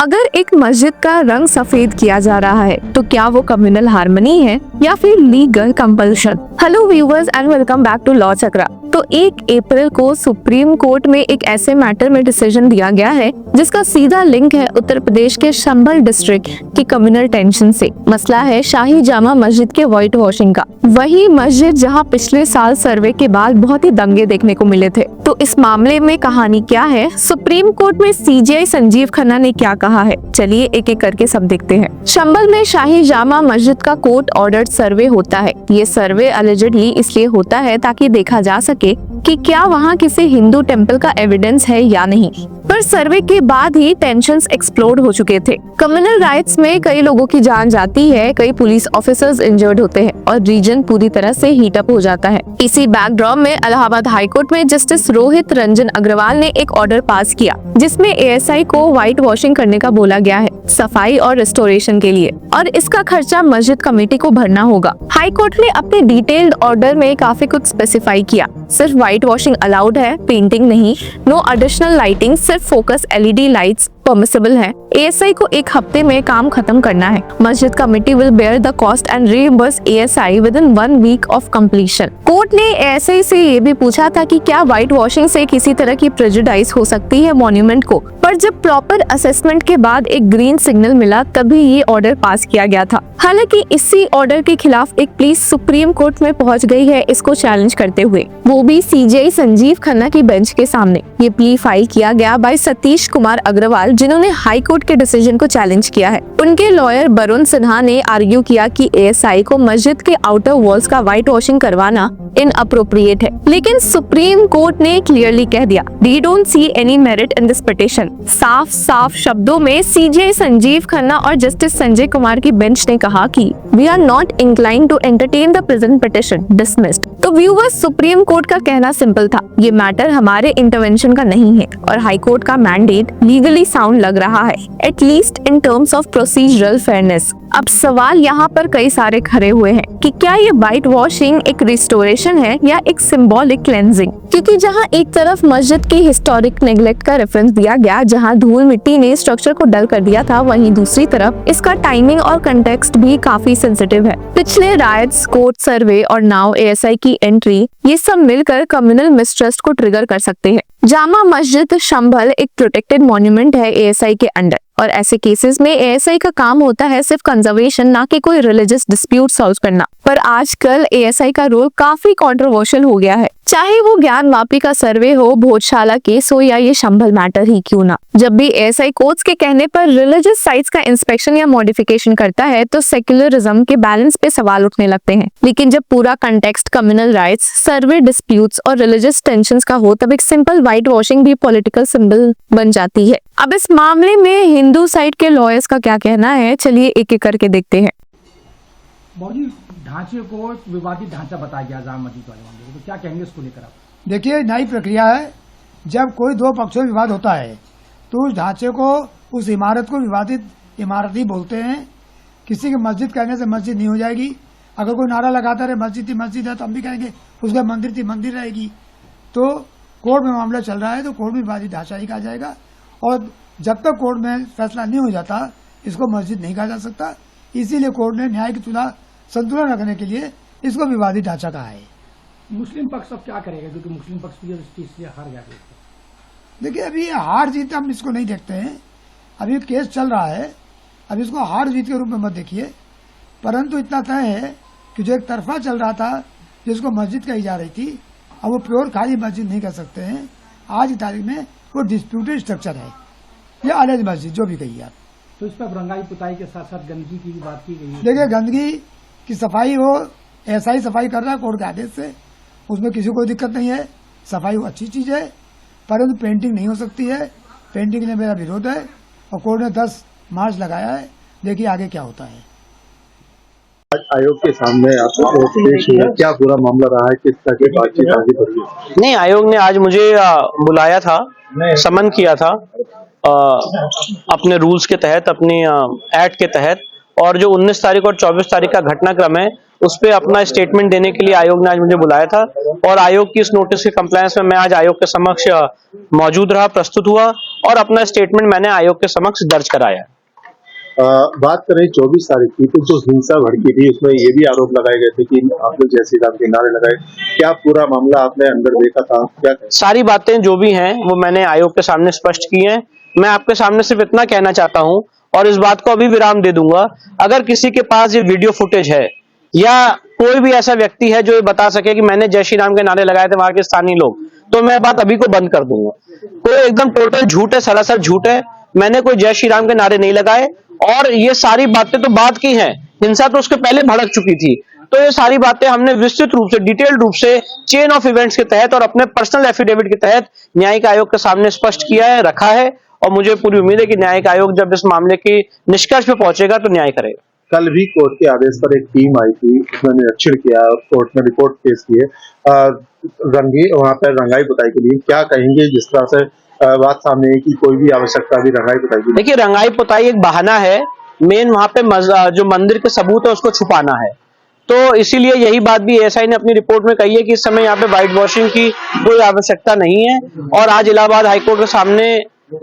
अगर एक मस्जिद का रंग सफेद किया जा रहा है तो क्या वो कम्युनल हार्मनी है या फिर legal compulsion? Hello viewers and welcome back to law Chakra. तो 1 अप्रैल को सुप्रीम कोर्ट में एक ऐसे मैटर में डिसीजन दिया गया है जिसका सीधा लिंक है उत्तर प्रदेश के संभल डिस्ट्रिक्ट की कम्युनल टेंशन से। मसला है शाही जामा मस्जिद के व्हाइट वॉशिंग का, वही मस्जिद जहां पिछले साल सर्वे के बाद बहुत ही दंगे देखने को मिले थे। तो इस मामले में कहानी क्या है, सुप्रीम कोर्ट में सीजेआई संजीव खन्ना ने क्या कहा है, चलिए एक एक करके सब देखते हैं। संभल में शाही जामा मस्जिद का कोर्ट ऑर्डर्ड सर्वे होता है। ये सर्वे अलिजिडली इसलिए होता है ताकि देखा जा सके कि क्या वहाँ किसी हिंदू टेम्पल का एविडेंस है या नहीं। पर सर्वे के बाद ही टेंशंस एक्सप्लोड हो चुके थे। कम्युनल राइट्स में कई लोगों की जान जाती है, कई पुलिस ऑफिसर्स इंजर्ड होते हैं और रीजन पूरी तरह से हीट अप हो जाता है। इसी बैकड्रॉप में इलाहाबाद हाईकोर्ट में जस्टिस रोहित रंजन अग्रवाल ने एक ऑर्डर पास किया जिसमें एएसआई को व्हाइट वॉशिंग करने का बोला गया है सफाई और रिस्टोरेशन के लिए, और इसका खर्चा मस्जिद कमेटी को भरना होगा। हाईकोर्ट ने अपने डिटेल्ड ऑर्डर में काफी कुछ स्पेसिफाई किया। सिर्फ व्हाइट वॉशिंग अलाउड है, पेंटिंग नहीं। नो एडिशनल लाइटिंग, सिर्फ फोकस एलईडी लाइट्स परमिसिबल है। एएसआई को 1 हफ्ते में काम खत्म करना है। मस्जिद committee will bear the cost and reimburse ASI within 1 week of completion. Court ने एएसआई से ये भी पूछा था कि क्या व्हाइट वॉशिंग से किसी तरह की प्रेजुडाइज हो सकती है मॉन्यूमेंट को, पर जब प्रॉपर असेसमेंट के बाद एक ग्रीन सिग्नल मिला तभी ये ऑर्डर पास किया गया था। हालांकि इसी ऑर्डर के खिलाफ एक प्लीज सुप्रीम कोर्ट में पहुंच गई है इसको चैलेंज करते हुए, वो भी सीजेआई संजीव खन्ना की बेंच के सामने। ये प्ली फाइल किया गया बाय सतीश कुमार अग्रवाल जिन्होंने हाई कोर्ट के डिसीजन को चैलेंज किया है। उनके लॉयर वरुण सिन्हा ने आर्ग्यू किया कि एएसआई को मस्जिद के आउटर वॉल्स का व्हाइट वॉशिंग करवाना इनअप्रोप्रिएट है, लेकिन सुप्रीम कोर्ट ने क्लियरली कह दिया we don't see any merit in this petition. साफ साफ शब्दों में सीजेआई संजीव खन्ना और जस्टिस संजय कुमार की बेंच ने कहा कि we are not inclined to entertain the present petition, dismissed. तो व्यूअर्स, सुप्रीम कोर्ट का कहना सिंपल था, ये मैटर हमारे इंटरवेंशन का नहीं है और हाई कोर्ट का मैंडेट लीगली साउंड लग रहा है, at least in terms of procedural fairness. अब सवाल यहाँ पर कई सारे खड़े हुए हैं कि क्या ये व्हाइट वॉशिंग एक रिस्टोरेशन है या एक सिंबॉलिक क्लेंजिंग, क्योंकि जहाँ एक तरफ मस्जिद की हिस्टोरिक नेग्लेक्ट का रेफरेंस दिया गया जहाँ धूल मिट्टी ने स्ट्रक्चर को डल कर दिया था, वहीं दूसरी तरफ इसका टाइमिंग और कंटेक्स्ट भी काफी सेंसिटिव है। पिछले राइट्स, कोर्ट सर्वे और नाउ एएसआई की एंट्री, ये सब मिलकर कम्युनल मिसट्रस्ट को ट्रिगर कर सकते हैं। जामा मस्जिद संभल एक प्रोटेक्टेड मॉन्यूमेंट है एएसआई के अंडर, और ऐसे केसेस में एएसआई का काम होता है सिर्फ कंजर्वेशन, ना कि कोई रिलीजियस डिस्प्यूट सॉल्व करना। पर आजकल एएसआई का रोल काफी कंट्रोवर्शियल हो गया है, चाहे वो ज्ञान वापी का सर्वे हो, भोजशाला केस हो या ये संभल मैटर ही क्यों ना। जब भी एएसआई कोर्ट्स के कहने पर रिलीजियस साइट्स का इंस्पेक्शन या मॉडिफिकेशन करता है तो सेक्युलरिज्म के बैलेंस पे सवाल उठने लगते हैं, लेकिन जब पूरा कंटेक्स्ट कम्युनल राइट्स, सर्वे डिस्प्यूट्स और रिलीजियस टेंशंस का हो तब एक सिंपल व्हाइट वॉशिंग भी पॉलिटिकल सिंबल बन जाती है। अब इस मामले में हिंदू साइड के लॉयर्स का क्या कहना है, चलिए एक एक करके देखते हैं। ढांचे को विवादित ढांचा बताया गया जामा मस्जिद वाले मामले में, तो क्या कहेंगे इसको लेकर आप? देखिए, नई प्रक्रिया है। जब कोई 2 पक्षों में विवाद होता है तो उस ढांचे को, उस इमारत को विवादित इमारत ही बोलते हैं। किसी की मस्जिद कहने से मस्जिद नहीं हो जाएगी। अगर कोई नारा लगाता रहे मस्जिद थी मस्जिद है तो हम भी कहेंगे उसका मंदिर थी मंदिर रहेगी। तो कोर्ट में मामला चल रहा है तो कोर्ट में विवादित ढांचा ही कहा जाएगा, और जब तक कोर्ट में फैसला नहीं हो जाता इसको मस्जिद नहीं कहा जा सकता। इसीलिए कोर्ट ने न्याय की चुनाव संतुलन रखने के लिए इसको विवादित ढांचा कहा है। मुस्लिम पक्ष अब क्या करेगा, क्योंकि मुस्लिम पक्ष भी इस चीज से हार गया? देखिए, अभी हार जीत हम इसको नहीं देखते हैं। अभी केस चल रहा है, अब इसको हार जीत के रूप में मत देखिए। परंतु इतना तय है कि जो एक तरफा चल रहा था जिसको मस्जिद कही जा रही थी, अब वो प्योर खाली मस्जिद नहीं कर सकते हैं। आज की तारीख में वो डिस्प्यूटेड स्ट्रक्चर है या अलग मस्जिद, जो भी कहिए आप। तो इस पर रंगाई पुताई के साथ साथ गंदगी की भी बात की गई है। देखिए, गंदगी की सफाई हो, ऐसा ही सफाई कर रहा है कोर्ट के आदेश से, उसमें किसी को दिक्कत नहीं है। सफाई वो अच्छी चीज है, परंतु पेंटिंग नहीं हो सकती है। पेंटिंग के लिए मेरा विरोध है और कोर्ट ने 10 मार्च लगाया है। देखिए आगे क्या होता है। आज आयोग के सामने आपको पेश हुआ, क्या पूरा मामला रहा है, किस तरह की बातचीत आगे बढ़ी? नहीं, आयोग ने आज मुझे बुलाया था, समन किया था अपने रूल्स के तहत, अपनी एक्ट के तहत, और जो 19 तारीख और 24 तारीख का घटनाक्रम है उस पे अपना स्टेटमेंट देने के लिए आयोग ने आज मुझे बुलाया था और आयोग की इस नोटिस के कंप्लायंस में मैं आज आयोग के समक्ष मौजूद रहा, प्रस्तुत हुआ और अपना स्टेटमेंट मैंने आयोग के समक्ष दर्ज कराया। बात करें 24 तारीख की, तो जो हिंसा भड़की थी उसमें ये भी आरोप लगाए गए थे कि आपने जय श्री राम के नारे लगाए। क्या पूरा मामला आपने अंदर देखा था? क्या सारी बातें जो भी हैं वो मैंने आयोग के सामने स्पष्ट की हैं। मैं आपके सामने सिर्फ इतना कहना चाहता हूं और इस बात को अभी विराम दे दूंगा, अगर किसी के पास ये वीडियो फुटेज है या कोई भी ऐसा व्यक्ति है जो ये बता सके कि मैंने जय श्री राम के नारे लगाए थे वहां के स्थानीय लोग, तो मैं बात अभी को बंद कर दूंगा। कोई एकदम टोटल झूठ है, सरासर झूठ है। मैंने कोई जय श्री राम के नारे नहीं लगाए और ये सारी बातें तो बात की हैं, हिंसा तो उसके पहले भड़क चुकी थी। तो ये सारी बातें हमने विस्तृत रूप से, डिटेल्ड रूप से, चेन ऑफ इवेंट्स के तहत और अपने पर्सनल एफिडेविट के तहत न्यायिक आयोग के सामने स्पष्ट किया है, रखा है और मुझे पूरी उम्मीद है कि न्यायिक आयोग जब इस मामले की निष्कर्ष पे पहुंचेगा तो न्याय करेगा। कल भी कोर्ट के आदेश पर एक टीम आई थी, उसने निरीक्षण किया और कोर्ट में रिपोर्ट पेश की है वहां पर रंगाई पुताई के लिए। क्या कहेंगे जिस तरह से बात सामने है कि कोई भी आवश्यकता भी रंगाई पुताई की? देखिए, रंगाई पुताई एक बहाना है, मेन वहां पे जो मंदिर के सबूत है उसको छुपाना है। तो इसीलिए यही बात भी एएसआई ने अपनी रिपोर्ट में कही है कि इस समय यहाँ पे व्हाइट वॉशिंग की कोई आवश्यकता नहीं है। और आज इलाहाबाद हाईकोर्ट के सामने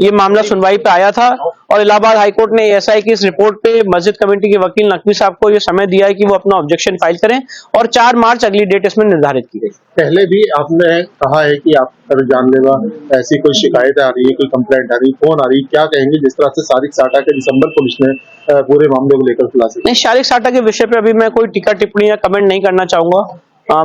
ये मामला सुनवाई पे आया था और इलाहाबाद हाईकोर्ट ने एएसआई की इस रिपोर्ट पे मस्जिद कमेटी के वकील नकवी साहब को ये समय दिया है कि वो अपना ऑब्जेक्शन फाइल करें और 4 मार्च अगली डेट इसमें निर्धारित की गई। पहले भी आपने कहा है कि आप पर जानलेवा ऐसी कोई शिकायत आ रही है, कोई कंप्लेंट आ रही है, फोन आ रही है, क्या कहेंगे जिस तरह से शारिक साटा के दिसंबर पुलिस ने पूरे मामले को लेकर खुलासा? नहीं, शारिक साटा के विषय पे अभी मैं कोई टीका टिप्पणी या कमेंट नहीं करना चाहूंगा।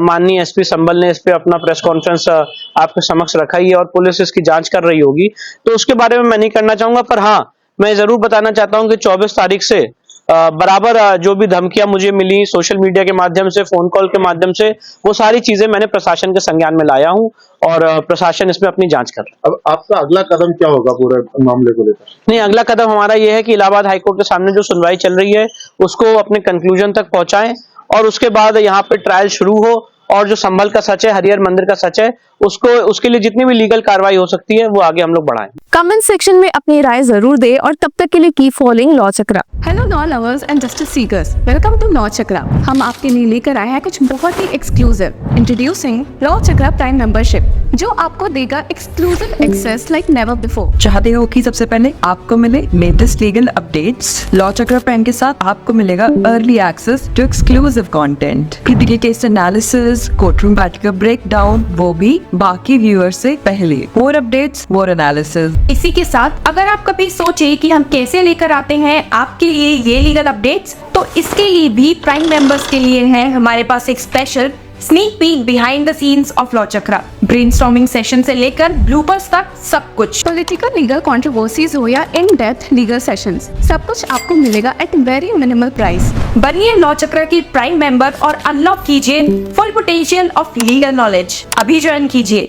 माननीय एसपी संभल ने इस पे अपना प्रेस कॉन्फ्रेंस आपके समक्ष रखा ही है और पुलिस इसकी जांच कर रही होगी, तो उसके बारे में मैं नहीं करना चाहूंगा। पर हाँ, मैं जरूर बताना चाहता हूं कि 24 तारीख से बराबर जो भी धमकियां मुझे मिली सोशल मीडिया के माध्यम से, फोन कॉल के माध्यम से, वो सारी चीजें मैंने प्रशासन के संज्ञान में लाया हूं और प्रशासन इसमें अपनी जांच कर रहा है। अब आपका अगला कदम क्या होगा पूरे मामले को लेकर? नहीं, अगला कदम हमारा ये है कि इलाहाबाद हाईकोर्ट के सामने जो सुनवाई चल रही है उसको अपने कंक्लूजन तक पहुंचाएं और उसके बाद यहाँ पे ट्रायल शुरू हो और जो संभल का सच है, हरिहर मंदिर का सच है, उसके लिए जितनी भी लीगल कार्रवाई हो सकती है वो आगे हम लोग बढ़ाएं। कमेंट सेक्शन में अपनी राय जरूर दे और तब तक के लिए keep following law Chakra. Hello law lovers and justice seekers, welcome to law Chakra. हम आपके लिए लेकर आए हैं कुछ बहुत ही exclusive. Introducing law Chakra prime membership, जो आपको देगा exclusive access like never before. चाहते हो कि सबसे पहले आपको मिले latest legal updates? Law Chakra prime के साथ आपको मिलेगा early access to exclusive content, case analysis, courtroom बैठ का ब्रेकडाउन, वो भी बाकी व्यूअर्स से पहले। मोर अपडेट्स, मोर एनालिसिस। इसी के साथ अगर आप कभी सोचे कि हम कैसे लेकर आते हैं आपके लिए ये लीगल अपडेट्स, तो इसके लिए भी प्राइम मेंबर्स के लिए है हमारे पास एक special sneak peek behind the scenes of law chakra. Brainstorming session से लेकर ब्लूपर्स तक सब कुछ, पॉलिटिकल लीगल कंट्रोवर्सीज हो या इन डेप्थ लीगल सेशंस, सब कुछ आपको मिलेगा एट वेरी मिनिमल प्राइस। बनिए लॉ चक्रा की प्राइम मेंबर और अनलॉक कीजिए full potential of legal knowledge. अभी ज्वाइन कीजिए।